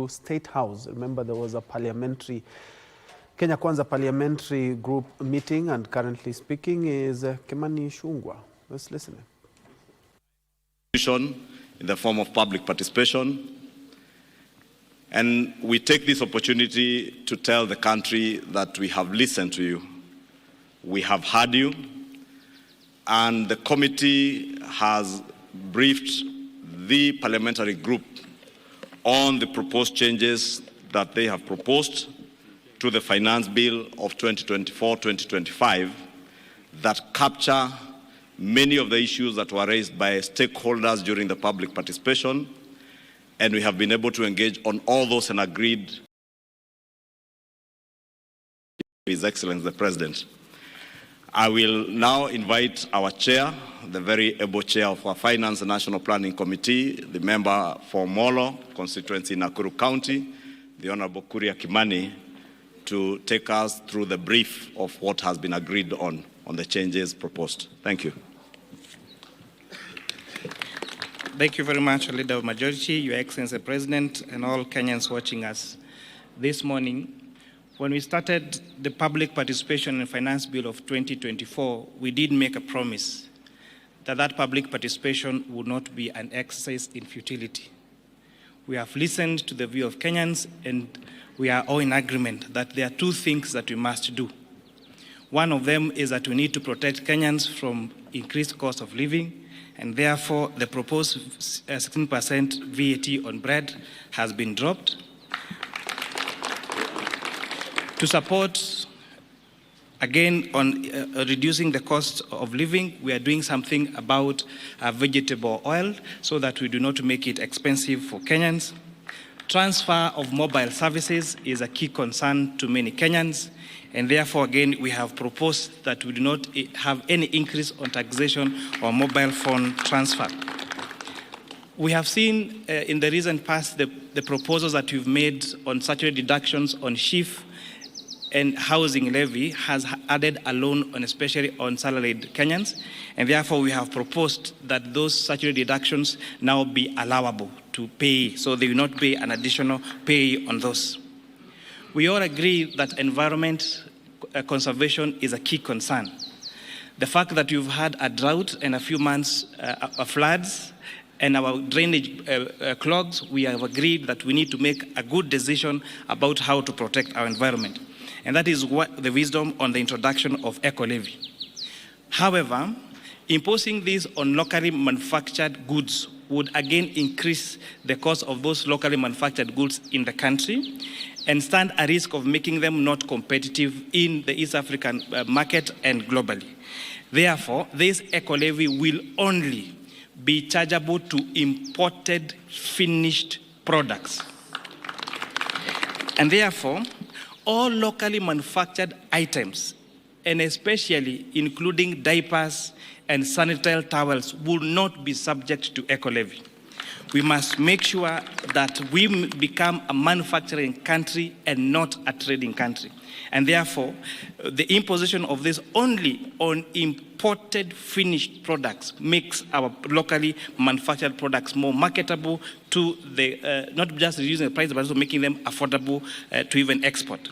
State House. Remember, there was a parliamentary, Kenya Kwanza parliamentary group meeting, and currently speaking is Kimani Ichung'wah. Let's listen. In the form of public participation. And we take this opportunity to tell the country that we have listened to you. We have heard you. And the committee has briefed the parliamentary group on the proposed changes that they have proposed to the finance bill of 2024-2025 that capture many of the issues that were raised by stakeholders during the public participation, and we have been able to engage on all those and agreed with His Excellency the President. I will now invite our chair, the very able chair of our Finance and National Planning Committee, the member for Molo constituency in Nakuru County, the Honorable Kuria Kimani, to take us through the brief of what has been agreed on the changes proposed. Thank you. Thank you very much, Leader of Majority, Your Excellency President, and all Kenyans watching us this morning. When we started the public participation in Finance Bill of 2024, we did make a promise that that public participation would not be an exercise in futility. We have listened to the view of Kenyans, and we are all in agreement that there are two things that we must do. One of them is that we need to protect Kenyans from increased cost of living, and therefore the proposed 16% VAT on bread has been dropped. To support, again, on reducing the cost of living, we are doing something about vegetable oil so that we do not make it expensive for Kenyans. Transfer of mobile services is a key concern to many Kenyans, and therefore, again, we have proposed that we do not have any increase on taxation or mobile phone transfer. We have seen in the recent past the proposals that we've made on statutory deductions on SHIF and housing levy has added a loan on, especially on salaried Kenyans, and therefore we have proposed that those statutory deductions now be allowable to pay, so they will not pay an additional pay on those. We all agree that environment conservation is a key concern. The fact that you've had a drought and a few months of floods and our drainage clogs, we have agreed that we need to make a good decision about how to protect our environment. And that is what the wisdom on the introduction of eco-levy. However, imposing this on locally manufactured goods would again increase the cost of those locally manufactured goods in the country and stand a risk of making them not competitive in the East African market and globally. Therefore, this eco-levy will only be chargeable to imported finished products. And therefore, all locally manufactured items, and especially including diapers and sanitary towels, will not be subject to eco-levy. We must make sure that we become a manufacturing country and not a trading country. And therefore, the imposition of this only on imported finished products makes our locally manufactured products more marketable to the, not just reducing the price, but also making them affordable to even export.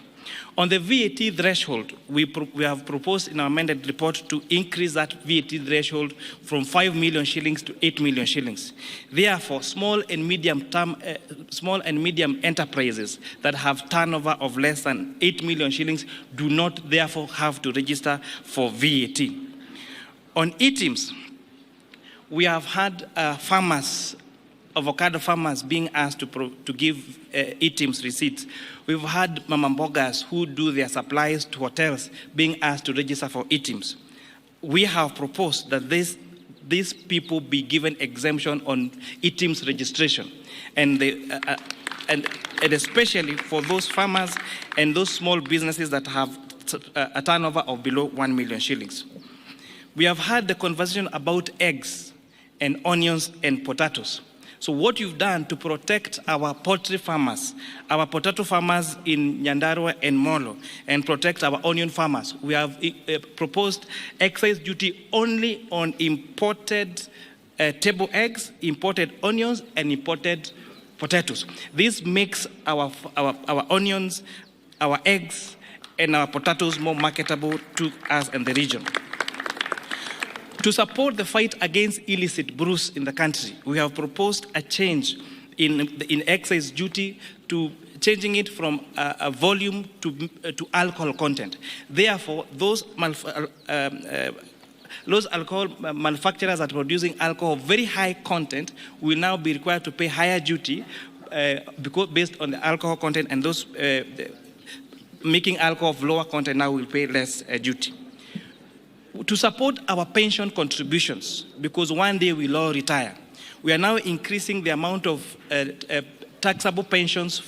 On the VAT threshold, we have proposed in our amended report to increase that VAT threshold from 5 million shillings to 8 million shillings. Therefore, small and medium enterprises that have turnover of less than 8 million shillings do not therefore have to register for VAT. On items, we have had avocado farmers being asked to give items receipts. We've had mama mbogas who do their supplies to hotels being asked to register for items. We have proposed that these people be given exemption on items registration, and especially for those farmers and those small businesses that have a turnover of below 1 million shillings. We have had the conversation about eggs and onions and potatoes. So what you've done to protect our poultry farmers, our potato farmers in Nyandarua and Molo, and protect our onion farmers, we have proposed excise duty only on imported table eggs, imported onions, and imported potatoes. This makes our onions, our eggs, and our potatoes more marketable to us and the region. To support the fight against illicit brews in the country, we have proposed a change in excise duty to changing it from a volume to alcohol content. Therefore, those alcohol manufacturers that are producing alcohol of very high content will now be required to pay higher duty because based on the alcohol content, and those making alcohol of lower content now will pay less duty. To support our pension contributions, because one day we'll all retire, we are now increasing the amount of taxable pensions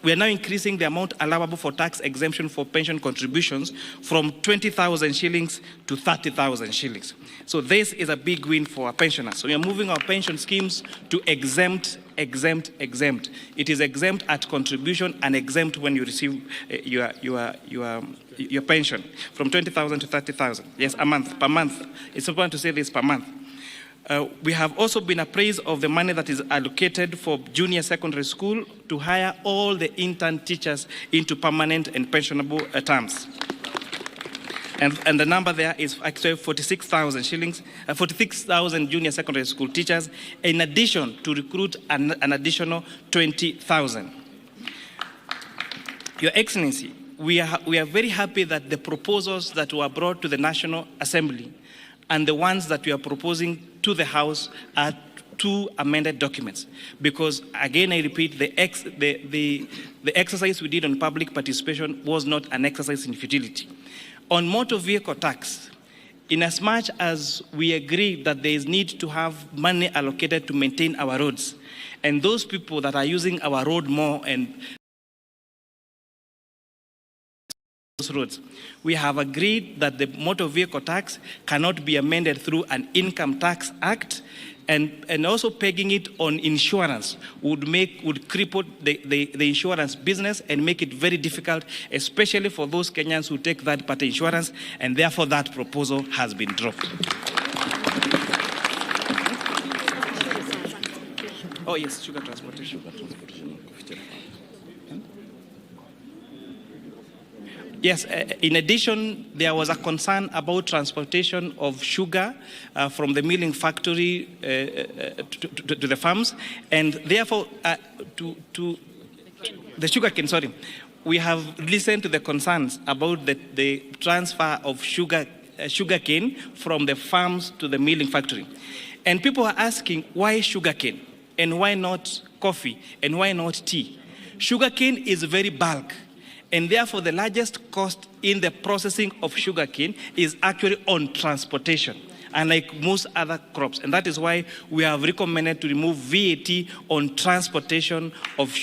we are now increasing the amount allowable for tax exemption for pension contributions from 20,000 shillings to 30,000 shillings. So this is a big win for our pensioners. So we are moving our pension schemes to exempt. It is exempt at contribution and exempt when you receive your pension from 20,000 to 30,000. Yes, per month. It's important to say this, per month. We have also been appraised of the money that is allocated for junior secondary school to hire all the intern teachers into permanent and pensionable terms. And the number there is actually 46,000 shillings, 46,000 junior secondary school teachers, in addition to recruit an additional 20,000. Your Excellency, we are very happy that the proposals that were brought to the National Assembly and the ones that we are proposing to the House are two amended documents. Because, again, I repeat, the exercise we did on public participation was not an exercise in futility. On motor vehicle tax, in as much as we agree that there is need to have money allocated to maintain our roads, and those people that are using our road more and roads, we have agreed that the motor vehicle tax cannot be amended through an income tax act, and also pegging it on insurance would cripple the insurance business and make it very difficult, especially for those Kenyans who take third-party insurance, and therefore that proposal has been dropped. Oh yes, sugar transportation. Yes, in addition, there was a concern about transportation of sugar from the milling factory to the farms, and therefore to the sugarcane, sorry. We have listened to the concerns about the transfer of sugarcane from the farms to the milling factory. And people are asking, why sugarcane? And why not coffee? And why not tea? Sugarcane is very bulk. And therefore, the largest cost in the processing of sugarcane is actually on transportation, unlike most other crops. And that is why we have recommended to remove VAT on transportation of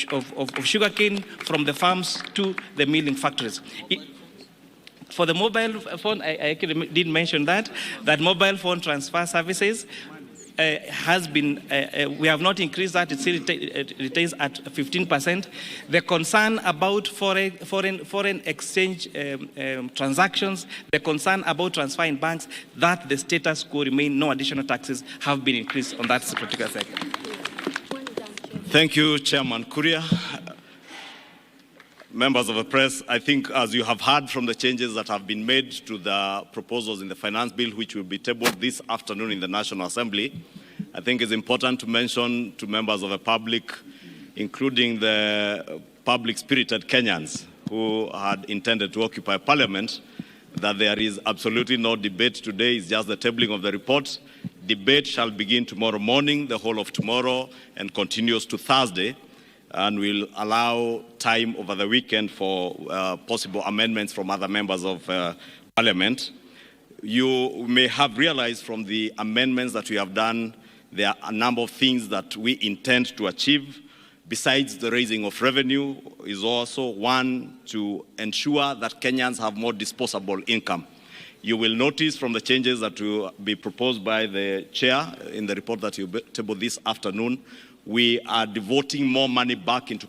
sugarcane from the farms to the milling factories. For the mobile phone, I actually did mention that mobile phone transfer services has been, we have not increased that, it still retains at 15%. The concern about foreign exchange transactions, the concern about transfer in banks, that the status quo remain, no additional taxes have been increased on that particular sector. Thank you, Chairman Kuria. Members of the press, I think as you have heard from the changes that have been made to the proposals in the finance bill, which will be tabled this afternoon in the National Assembly, I think it's important to mention to members of the public, including the public-spirited Kenyans who had intended to occupy Parliament, that there is absolutely no debate today. It's just the tabling of the report. Debate shall begin tomorrow morning, the whole of tomorrow, and continues to Thursday, and will allow time over the weekend for possible amendments from other members of Parliament. You may have realized from the amendments that we have done, there are a number of things that we intend to achieve. Besides the raising of revenue, is also one to ensure that Kenyans have more disposable income. You will notice from the changes that will be proposed by the chair in the report that you table this afternoon, we are devoting more money back into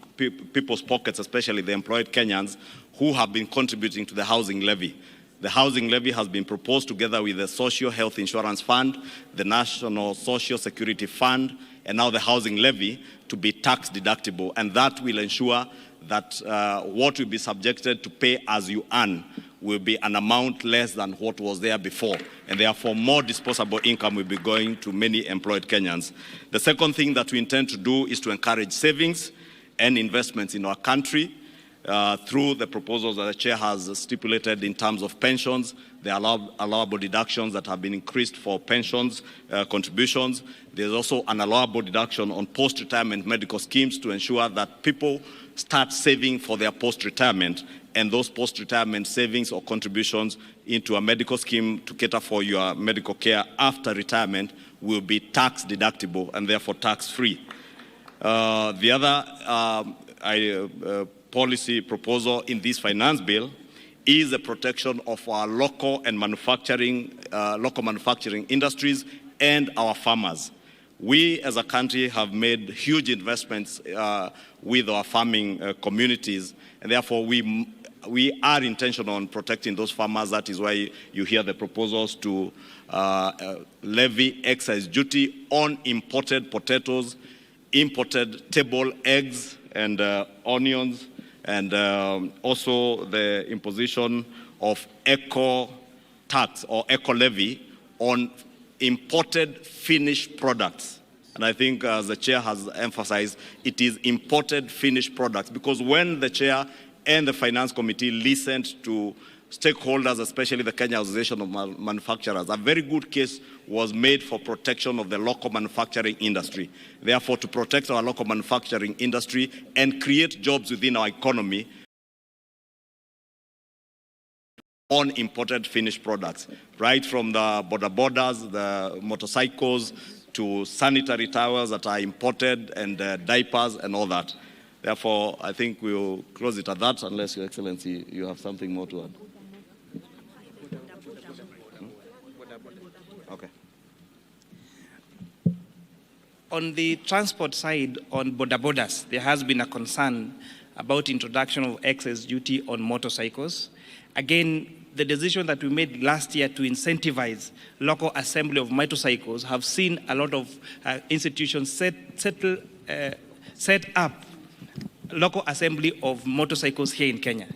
people's pockets, especially the employed Kenyans who have been contributing to the housing levy. The housing levy has been proposed together with the Social Health Insurance Fund, the National Social Security Fund, and now the housing levy to be tax deductible. And that will ensure that what will be subjected to pay as you earn will be an amount less than what was there before. And therefore, more disposable income will be going to many employed Kenyans. The second thing that we intend to do is to encourage savings and investments in our country. Through the proposals that the chair has stipulated in terms of pensions, the allowable deductions that have been increased for pensions contributions. There's also an allowable deduction on post-retirement medical schemes to ensure that people start saving for their post-retirement, and those post-retirement savings or contributions into a medical scheme to cater for your medical care after retirement will be tax deductible and therefore tax-free. The other policy proposal in this finance bill is the protection of our local manufacturing industries and our farmers. We as a country have made huge investments with our farming communities, and therefore we are intentional on protecting those farmers. That is why you hear the proposals to levy excise duty on imported potatoes, imported table eggs and onions, and also the imposition of eco tax or eco levy on imported finished products. And I think, as the chair has emphasized, it is imported finished products, because when the chair and the finance committee listened to stakeholders, especially the Kenya Association of Manufacturers, a very good case was made for protection of the local manufacturing industry. Therefore, to protect our local manufacturing industry and create jobs within our economy on imported finished products, right from the bodas, the motorcycles, to sanitary towels that are imported, and diapers and all that. Therefore, I think we'll close it at that, unless, Your Excellency, you have something more to add. Okay. On the transport side, on bodas, there has been a concern about introduction of excess duty on motorcycles. Again, the decision that we made last year to incentivize local assembly of motorcycles have seen a lot of institutions set up local assembly of motorcycles here in Kenya.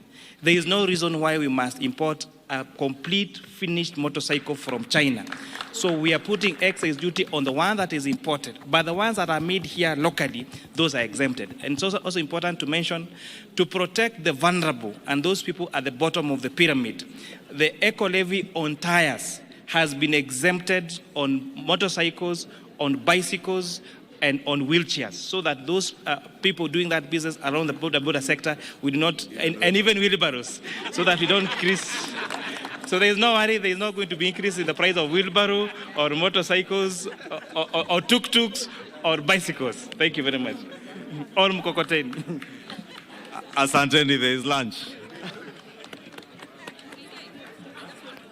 There is no reason why we must import a complete finished motorcycle from China. So we are putting excise duty on the one that is imported, but the ones that are made here locally, those are exempted. And it's also important to mention, to protect the vulnerable and those people at the bottom of the pyramid, the eco levy on tires has been exempted on motorcycles, on bicycles, and on wheelchairs, so that those people doing that business around the border sector will not, and even wheelbarrows, so that we don't increase. So there is no worry, there is not going to be increase in the price of wheelbarrow or motorcycles or tuk-tuks or bicycles. Thank you very much. Or mkokoteni. Asanteni, there is lunch.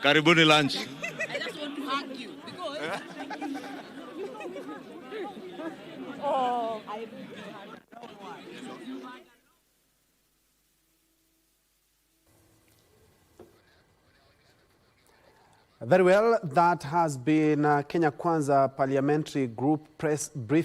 Karibuni lunch. I just want to hug you because Very well, that has been Kenya Kwanza Parliamentary Group press briefing.